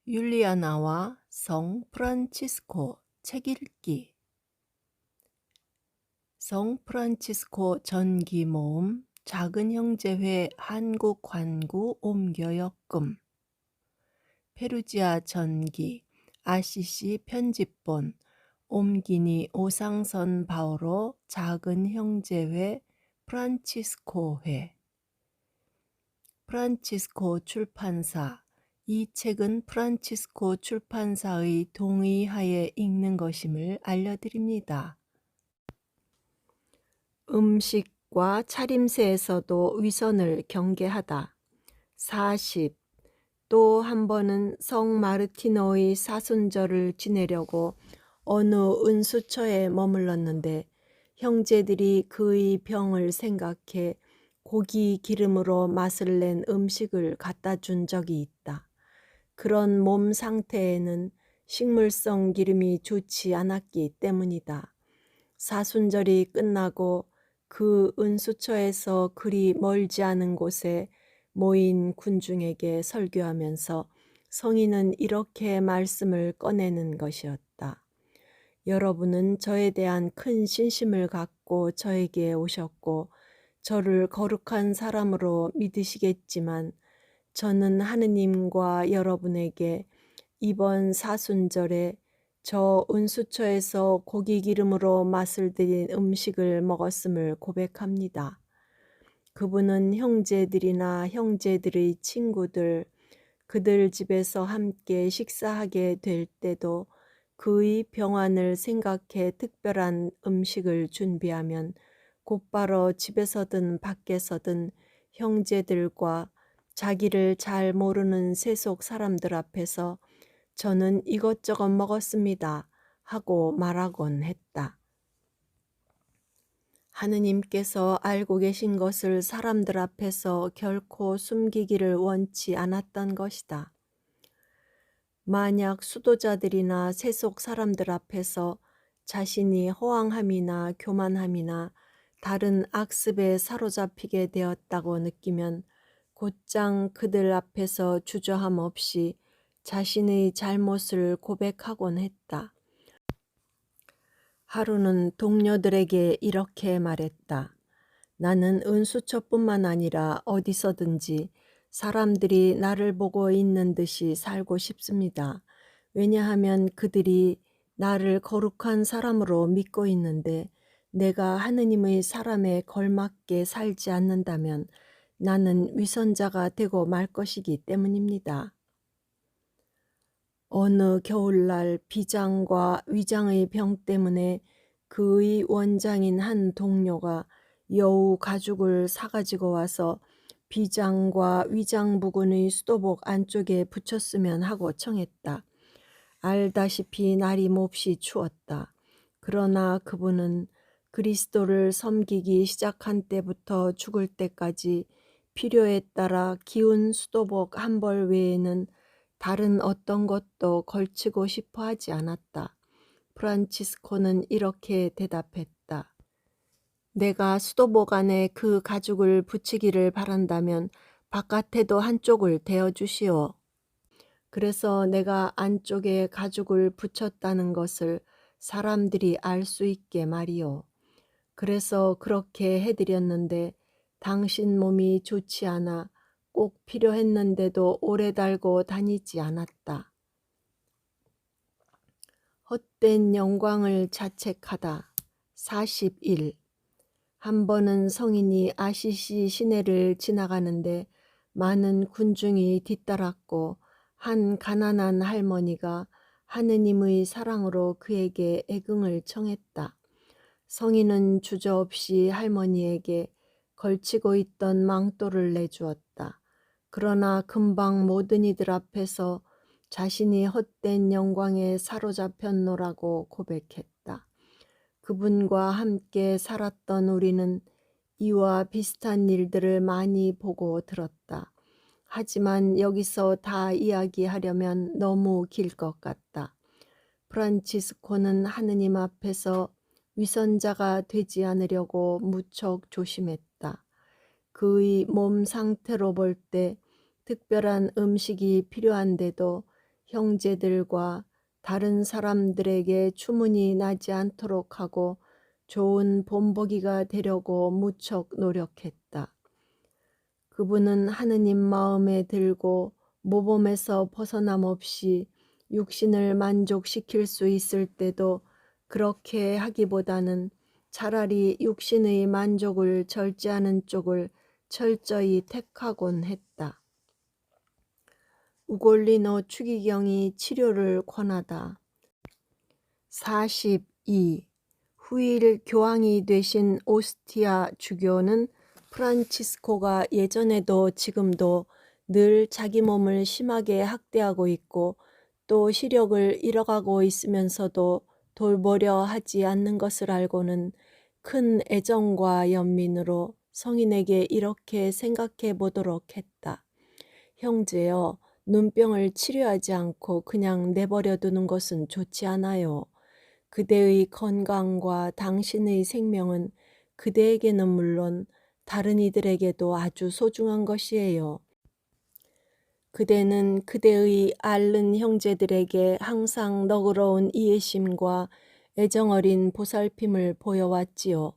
율리아나와 성 프란치스코 책 읽기. 성 프란치스코 전기 모음 작은 형제회 한국 관구 옮겨 역금. 페루지아 전기 아시시 편집본 옮기니 오상선 바오로 작은 형제회 프란치스코회. 프란치스코 출판사. 이 책은 프란치스코 출판사의 동의하에 읽는 것임을 알려드립니다. 음식과 차림새에서도 위선을 경계하다. 40. 또 한 번은 성 마르티노의 사순절을 지내려고 어느 은수처에 머물렀는데 형제들이 그의 병을 생각해 고기 기름으로 맛을 낸 음식을 갖다 준 적이 있다. 그런 몸 상태에는 식물성 기름이 좋지 않았기 때문이다. 사순절이 끝나고 그 은수처에서 그리 멀지 않은 곳에 모인 군중에게 설교하면서 성인은 이렇게 말씀을 꺼내는 것이었다. 여러분은 저에 대한 큰 신심을 갖고 저에게 오셨고 저를 거룩한 사람으로 믿으시겠지만 저는 하느님과 여러분에게 이번 사순절에 저 은수처에서 고기 기름으로 맛을 들인 음식을 먹었음을 고백합니다. 그분은 형제들이나 형제들의 친구들, 그들 집에서 함께 식사하게 될 때도 그의 병환을 생각해 특별한 음식을 준비하면 곧바로 집에서든 밖에서든 형제들과 자기를 잘 모르는 세속 사람들 앞에서 저는 이것저것 먹었습니다 하고 말하곤 했다. 하느님께서 알고 계신 것을 사람들 앞에서 결코 숨기기를 원치 않았던 것이다. 만약 수도자들이나 세속 사람들 앞에서 자신이 허황함이나 교만함이나 다른 악습에 사로잡히게 되었다고 느끼면 곧장 그들 앞에서 주저함 없이 자신의 잘못을 고백하곤 했다. 하루는 동료들에게 이렇게 말했다. 나는 은수처뿐만 아니라 어디서든지 사람들이 나를 보고 있는 듯이 살고 싶습니다. 왜냐하면 그들이 나를 거룩한 사람으로 믿고 있는데 내가 하느님의 사람에 걸맞게 살지 않는다면 나는 위선자가 되고 말 것이기 때문입니다. 어느 겨울날 비장과 위장의 병 때문에 그의 원장인 한 동료가 여우 가죽을 사가지고 와서 비장과 위장 부근의 수도복 안쪽에 붙였으면 하고 청했다. 알다시피 날이 몹시 추웠다. 그러나 그분은 그리스도를 섬기기 시작한 때부터 죽을 때까지 필요에 따라 기운 수도복 한 벌 외에는 다른 어떤 것도 걸치고 싶어 하지 않았다. 프란치스코는 이렇게 대답했다. 내가 수도복 안에 그 가죽을 붙이기를 바란다면 바깥에도 한쪽을 대어주시오. 그래서 내가 안쪽에 가죽을 붙였다는 것을 사람들이 알 수 있게 말이오. 그래서 그렇게 해드렸는데 당신 몸이 좋지 않아 꼭 필요했는데도 오래 달고 다니지 않았다. 헛된 영광을 자책하다. 41. 한 번은 성인이 아시시 시내를 지나가는데 많은 군중이 뒤따랐고 한 가난한 할머니가 하느님의 사랑으로 그에게 애긍을 청했다. 성인은 주저없이 할머니에게 걸치고 있던 망토를 내주었다. 그러나 금방 모든 이들 앞에서 자신이 헛된 영광에 사로잡혔노라고 고백했다. 그분과 함께 살았던 우리는 이와 비슷한 일들을 많이 보고 들었다. 하지만 여기서 다 이야기하려면 너무 길 것 같다. 프란치스코는 하느님 앞에서 위선자가 되지 않으려고 무척 조심했다. 그의 몸 상태로 볼 때 특별한 음식이 필요한데도 형제들과 다른 사람들에게 추문이 나지 않도록 하고 좋은 본보기가 되려고 무척 노력했다. 그분은 하느님 마음에 들고 모범에서 벗어남 없이 육신을 만족시킬 수 있을 때도 그렇게 하기보다는 차라리 육신의 만족을 절제하는 쪽을 철저히 택하곤 했다. 우골리노 추기경이 치료를 권하다. 42. 후일 교황이 되신 오스티아 주교는 프란치스코가 예전에도 지금도 늘 자기 몸을 심하게 학대하고 있고 또 시력을 잃어가고 있으면서도 돌보려 하지 않는 것을 알고는 큰 애정과 연민으로 성인에게 이렇게 생각해 보도록 했다. 형제여, 눈병을 치료하지 않고 그냥 내버려 두는 것은 좋지 않아요. 그대의 건강과 당신의 생명은 그대에게는 물론 다른 이들에게도 아주 소중한 것이에요. 그대는 그대의 앓는 형제들에게 항상 너그러운 이해심과 애정어린 보살핌을 보여왔지요.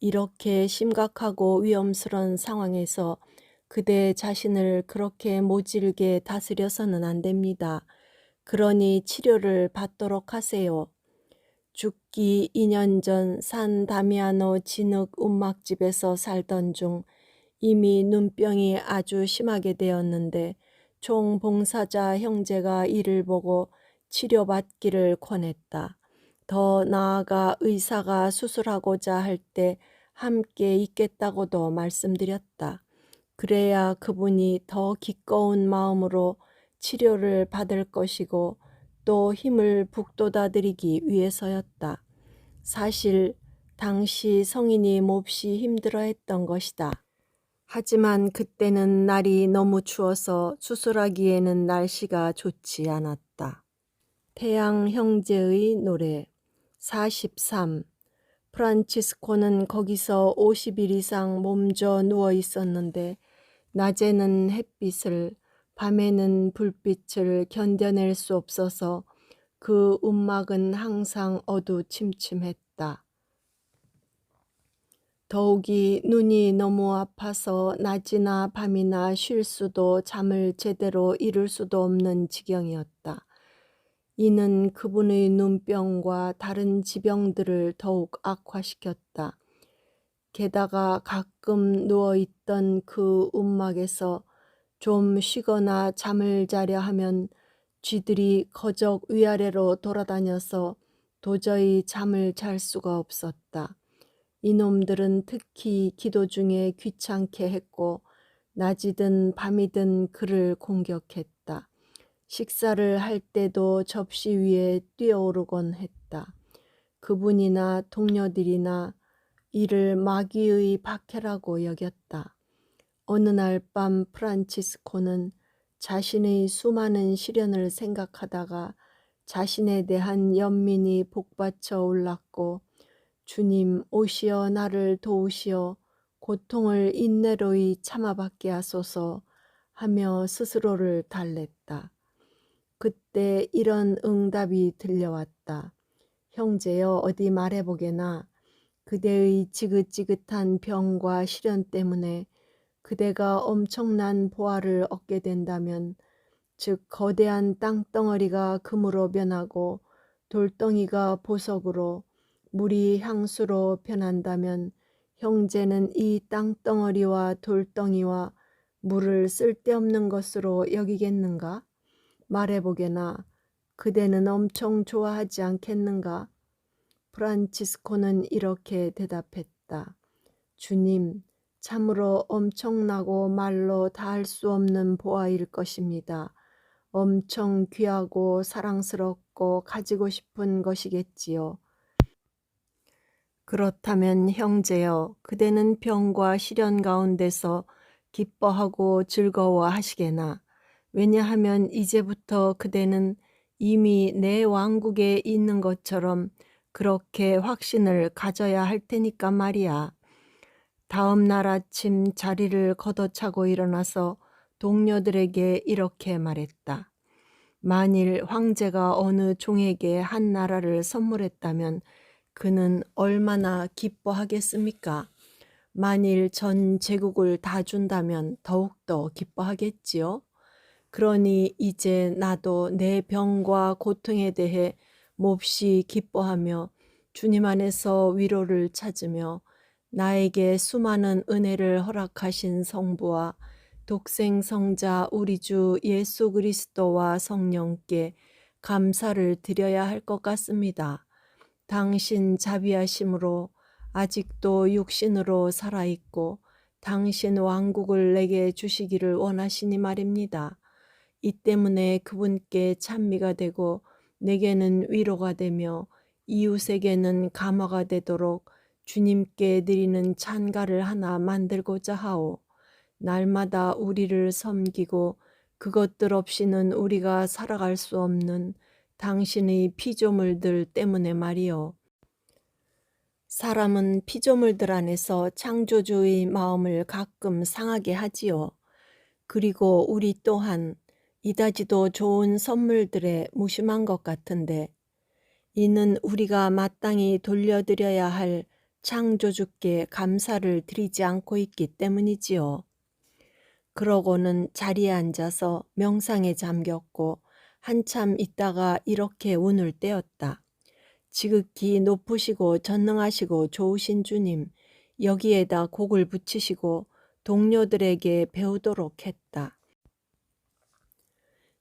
이렇게 심각하고 위험스런 상황에서 그대 자신을 그렇게 모질게 다스려서는 안 됩니다. 그러니 치료를 받도록 하세요. 죽기 2년 전 산 다미아노 진흙 움막집에서 살던 중 이미 눈병이 아주 심하게 되었는데 총봉사자 형제가 이를 보고 치료받기를 권했다. 더 나아가 의사가 수술하고자 할 때 함께 있겠다고도 말씀드렸다. 그래야 그분이 더 기꺼운 마음으로 치료를 받을 것이고 또 힘을 북돋아드리기 위해서였다. 사실 당시 성인이 몹시 힘들어했던 것이다. 하지만 그때는 날이 너무 추워서 수술하기에는 날씨가 좋지 않았다. 태양 형제의 노래 43. 프란치스코는 거기서 50일 이상 몸져 누워 있었는데 낮에는 햇빛을, 밤에는 불빛을 견뎌낼 수 없어서 그 움막은 항상 어두침침했다. 더욱이 눈이 너무 아파서 낮이나 밤이나 쉴 수도 잠을 제대로 이룰 수도 없는 지경이었다. 이는 그분의 눈병과 다른 지병들을 더욱 악화시켰다. 게다가 가끔 누워있던 그 움막에서 좀 쉬거나 잠을 자려 하면 쥐들이 거적 위아래로 돌아다녀서 도저히 잠을 잘 수가 없었다. 이놈들은 특히 기도 중에 귀찮게 했고 낮이든 밤이든 그를 공격했다. 식사를 할 때도 접시 위에 뛰어오르곤 했다. 그분이나 동료들이나 이를 마귀의 박해라고 여겼다. 어느 날 밤 프란치스코는 자신의 수많은 시련을 생각하다가 자신에 대한 연민이 복받쳐 올랐고 주님 오시어 나를 도우시어 고통을 인내로이 참아받게 하소서 하며 스스로를 달랬다. 그때 이런 응답이 들려왔다. 형제여 어디 말해보게나 그대의 지긋지긋한 병과 시련 때문에 그대가 엄청난 보화를 얻게 된다면 즉 거대한 땅덩어리가 금으로 변하고 돌덩이가 보석으로 물이 향수로 변한다면 형제는 이 땅덩어리와 돌덩이와 물을 쓸데없는 것으로 여기겠는가? 말해보게나 그대는 엄청 좋아하지 않겠는가? 프란치스코는 이렇게 대답했다. 주님, 참으로 엄청나고 말로 다할 수 없는 보아일 것입니다. 엄청 귀하고 사랑스럽고 가지고 싶은 것이겠지요. 그렇다면 형제여, 그대는 병과 시련 가운데서 기뻐하고 즐거워하시게나. 왜냐하면 이제부터 그대는 이미 내 왕국에 있는 것처럼 그렇게 확신을 가져야 할 테니까 말이야. 다음 날 아침 자리를 걷어차고 일어나서 동료들에게 이렇게 말했다. 만일 황제가 어느 종에게 한 나라를 선물했다면 그는 얼마나 기뻐하겠습니까? 만일 전 제국을 다 준다면 더욱더 기뻐하겠지요. 그러니 이제 나도 내 병과 고통에 대해 몹시 기뻐하며 주님 안에서 위로를 찾으며 나에게 수많은 은혜를 허락하신 성부와 독생 성자 우리 주 예수 그리스도와 성령께 감사를 드려야 할 것 같습니다. 당신 자비하심으로 아직도 육신으로 살아있고 당신 왕국을 내게 주시기를 원하시니 말입니다. 이 때문에 그분께 찬미가 되고 내게는 위로가 되며 이웃에게는 감화가 되도록 주님께 드리는 찬가를 하나 만들고자 하오. 날마다 우리를 섬기고 그것들 없이는 우리가 살아갈 수 없는 당신의 피조물들 때문에 말이요. 사람은 피조물들 안에서 창조주의 마음을 가끔 상하게 하지요. 그리고 우리 또한 이다지도 좋은 선물들에 무심한 것 같은데 이는 우리가 마땅히 돌려드려야 할 창조주께 감사를 드리지 않고 있기 때문이지요. 그러고는 자리에 앉아서 명상에 잠겼고 한참 있다가 이렇게 운을 떼었다. 지극히 높으시고 전능하시고 좋으신 주님, 여기에다 곡을 붙이시고 동료들에게 배우도록 했다.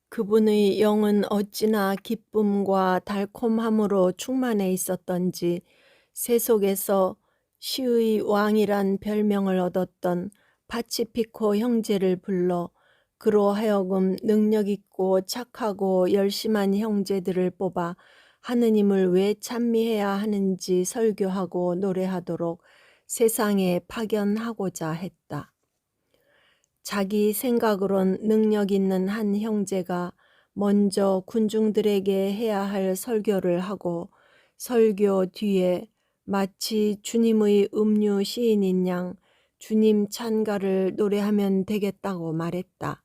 그분의 영은 어찌나 기쁨과 달콤함으로 충만해 있었던지 세속에서 시의 왕이란 별명을 얻었던 파치피코 형제를 불러 그로 하여금 능력있고 착하고 열심한 형제들을 뽑아 하느님을 왜 찬미해야 하는지 설교하고 노래하도록 세상에 파견하고자 했다. 자기 생각으론 능력 있는 한 형제가 먼저 군중들에게 해야 할 설교를 하고 설교 뒤에 마치 주님의 음유 시인인 양 주님 찬가를 노래하면 되겠다고 말했다.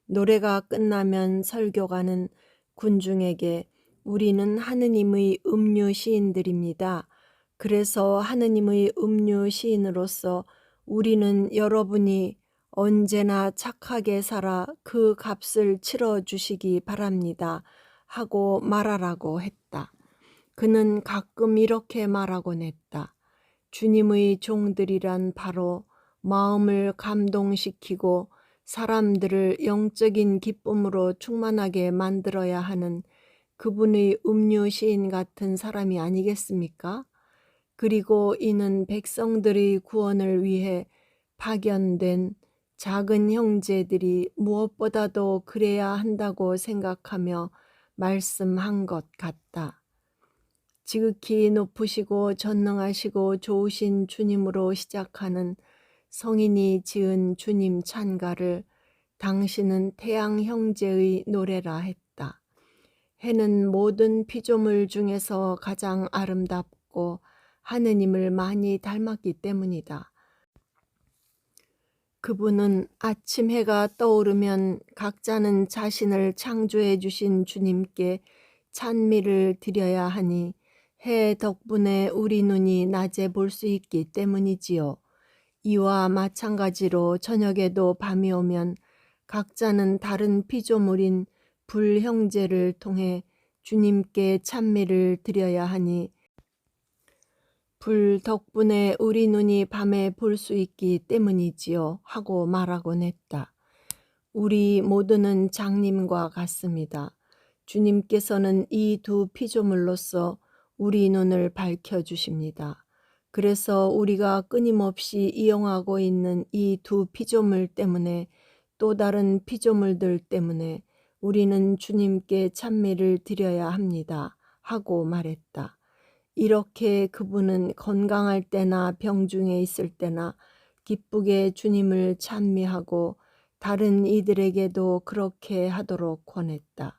노래가 끝나면 설교가는 군중에게 우리는 하느님의 음유 시인들입니다. 그래서 하느님의 음유 시인으로서 우리는 여러분이 언제나 착하게 살아 그 값을 치러주시기 바랍니다. 하고 말하라고 했다. 그는 가끔 이렇게 말하곤 했다. 주님의 종들이란 바로 마음을 감동시키고 사람들을 영적인 기쁨으로 충만하게 만들어야 하는 그분의 음유 시인 같은 사람이 아니겠습니까? 그리고 이는 백성들의 구원을 위해 파견된 작은 형제들이 무엇보다도 그래야 한다고 생각하며 말씀한 것 같다. 지극히 높으시고 전능하시고 좋으신 주님으로 시작하는 성인이 지은 주님 찬가를 당신은 태양 형제의 노래라 했다. 해는 모든 피조물 중에서 가장 아름답고 하느님을 많이 닮았기 때문이다. 그분은 아침 해가 떠오르면 각자는 자신을 창조해 주신 주님께 찬미를 드려야 하니 해 덕분에 우리 눈이 낮에 볼 수 있기 때문이지요. 이와 마찬가지로 저녁에도 밤이 오면 각자는 다른 피조물인 불 형제를 통해 주님께 찬미를 드려야 하니 불 덕분에 우리 눈이 밤에 볼 수 있기 때문이지요. 하고 말하곤 했다. 우리 모두는 장님과 같습니다. 주님께서는 이 두 피조물로서 우리 눈을 밝혀주십니다. 그래서 우리가 끊임없이 이용하고 있는 이 두 피조물 때문에 또 다른 피조물들 때문에 우리는 주님께 찬미를 드려야 합니다. 하고 말했다. 이렇게 그분은 건강할 때나 병중에 있을 때나 기쁘게 주님을 찬미하고 다른 이들에게도 그렇게 하도록 권했다.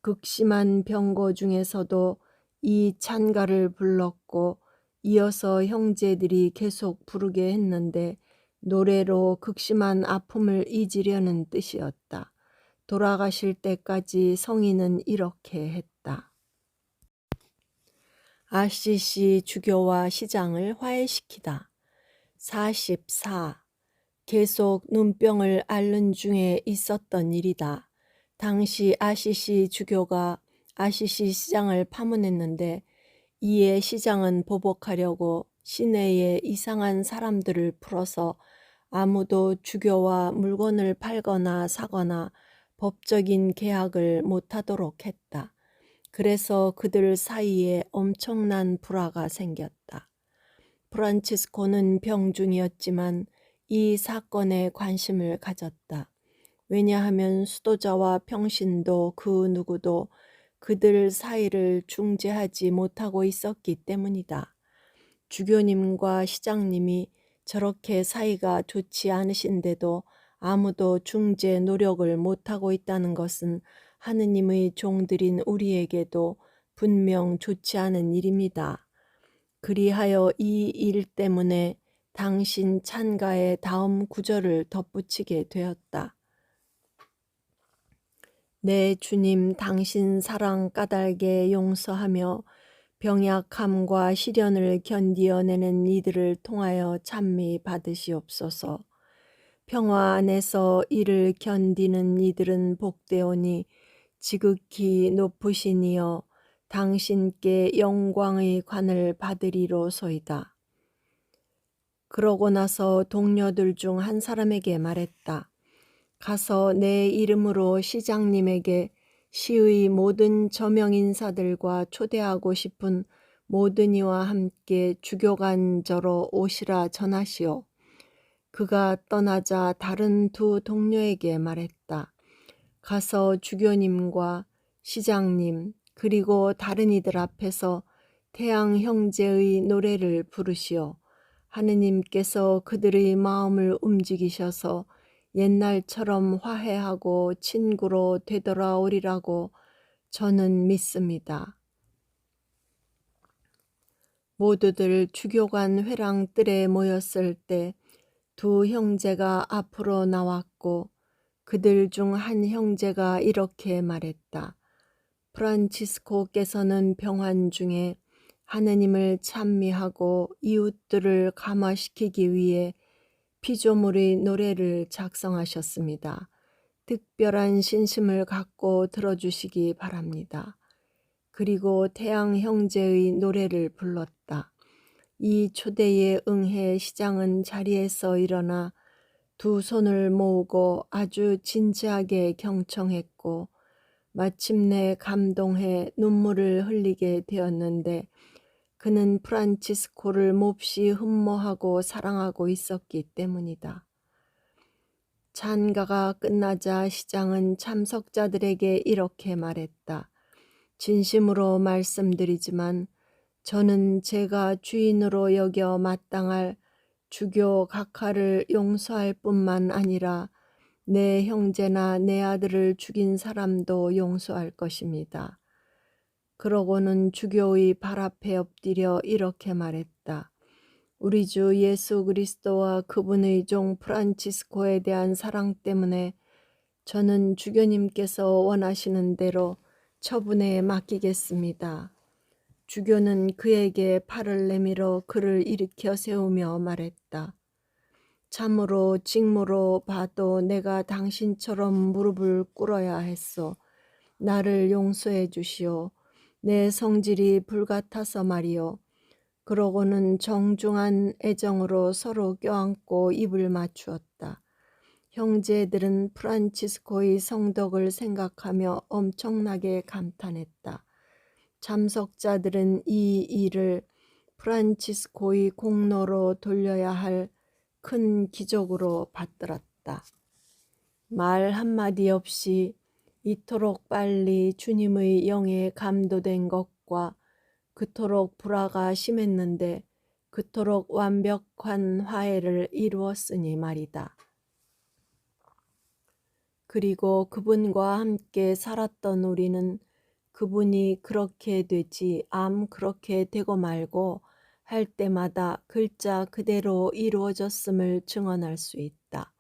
극심한 병고 중에서도 이 찬가를 불렀고 이어서 형제들이 계속 부르게 했는데 노래로 극심한 아픔을 잊으려는 뜻이었다. 돌아가실 때까지 성인은 이렇게 했다. RCC 주교와 시장을 화해시키다. 44. 계속 눈병을 앓는 중에 있었던 일이다. 당시 RCC 주교가 RCC 시장을 파문했는데 이에 시장은 보복하려고 시내에 이상한 사람들을 풀어서 아무도 주교와 물건을 팔거나 사거나 법적인 계약을 못하도록 했다. 그래서 그들 사이에 엄청난 불화가 생겼다. 프란치스코는 병중이었지만 이 사건에 관심을 가졌다. 왜냐하면 수도자와 평신도 그 누구도 그들 사이를 중재하지 못하고 있었기 때문이다. 주교님과 시장님이 저렇게 사이가 좋지 않으신데도 아무도 중재 노력을 못하고 있다는 것은 하느님의 종들인 우리에게도 분명 좋지 않은 일입니다. 그리하여 이 일 때문에 당신 찬가의 다음 구절을 덧붙이게 되었다. 내 주님, 당신 사랑 까닭에 용서하며 병약함과 시련을 견디어내는 이들을 통하여 찬미 받으시옵소서. 평화 안에서 이를 견디는 이들은 복되오니 지극히 높으시니여 당신께 영광의 관을 받으리로소이다. 그러고 나서 동료들 중 한 사람에게 말했다. 가서 내 이름으로 시장님에게 시의 모든 저명 인사들과 초대하고 싶은 모든 이와 함께 주교관저로 오시라 전하시오. 그가 떠나자 다른 두 동료에게 말했다. 가서 주교님과 시장님 그리고 다른 이들 앞에서 태양 형제의 노래를 부르시오. 하느님께서 그들의 마음을 움직이셔서 옛날처럼 화해하고 친구로 되돌아오리라고 저는 믿습니다. 모두들 주교관 회랑뜰에 모였을 때 두 형제가 앞으로 나왔고 그들 중 한 형제가 이렇게 말했다. 프란치스코께서는 병환 중에 하느님을 찬미하고 이웃들을 감화시키기 위해 피조물의 노래를 작성하셨습니다. 특별한 신심을 갖고 들어주시기 바랍니다. 그리고 태양 형제의 노래를 불렀다. 이 초대에 응해 시장은 자리에서 일어나 두 손을 모으고 아주 진지하게 경청했고 마침내 감동해 눈물을 흘리게 되었는데 그는 프란치스코를 몹시 흠모하고 사랑하고 있었기 때문이다. 찬가가 끝나자 시장은 참석자들에게 이렇게 말했다. 진심으로 말씀드리지만 저는 제가 주인으로 여겨 마땅할 주교 각하를 용서할 뿐만 아니라 내 형제나 내 아들을 죽인 사람도 용서할 것입니다. 그러고는 주교의 발 앞에 엎드려 이렇게 말했다. 우리 주 예수 그리스도와 그분의 종 프란치스코에 대한 사랑 때문에 저는 주교님께서 원하시는 대로 처분에 맡기겠습니다. 주교는 그에게 팔을 내밀어 그를 일으켜 세우며 말했다. 참으로 직무로 봐도 내가 당신처럼 무릎을 꿇어야 했소. 나를 용서해 주시오. 내 성질이 불같아서 말이오. 그러고는 정중한 애정으로 서로 껴안고 입을 맞추었다. 형제들은 프란치스코의 성덕을 생각하며 엄청나게 감탄했다. 참석자들은 이 일을 프란치스코의 공로로 돌려야 할 큰 기적으로 받들었다. 말 한마디 없이 이토록 빨리 주님의 영에 감도된 것과 그토록 불화가 심했는데 그토록 완벽한 화해를 이루었으니 말이다. 그리고 그분과 함께 살았던 우리는 그분이 그렇게 되지 그렇게 되고 말고 할 때마다 글자 그대로 이루어졌음을 증언할 수 있다.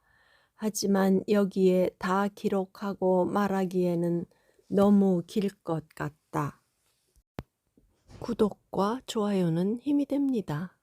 하지만 여기에 다 기록하고 말하기에는 너무 길 것 같다. 구독과 좋아요는 힘이 됩니다.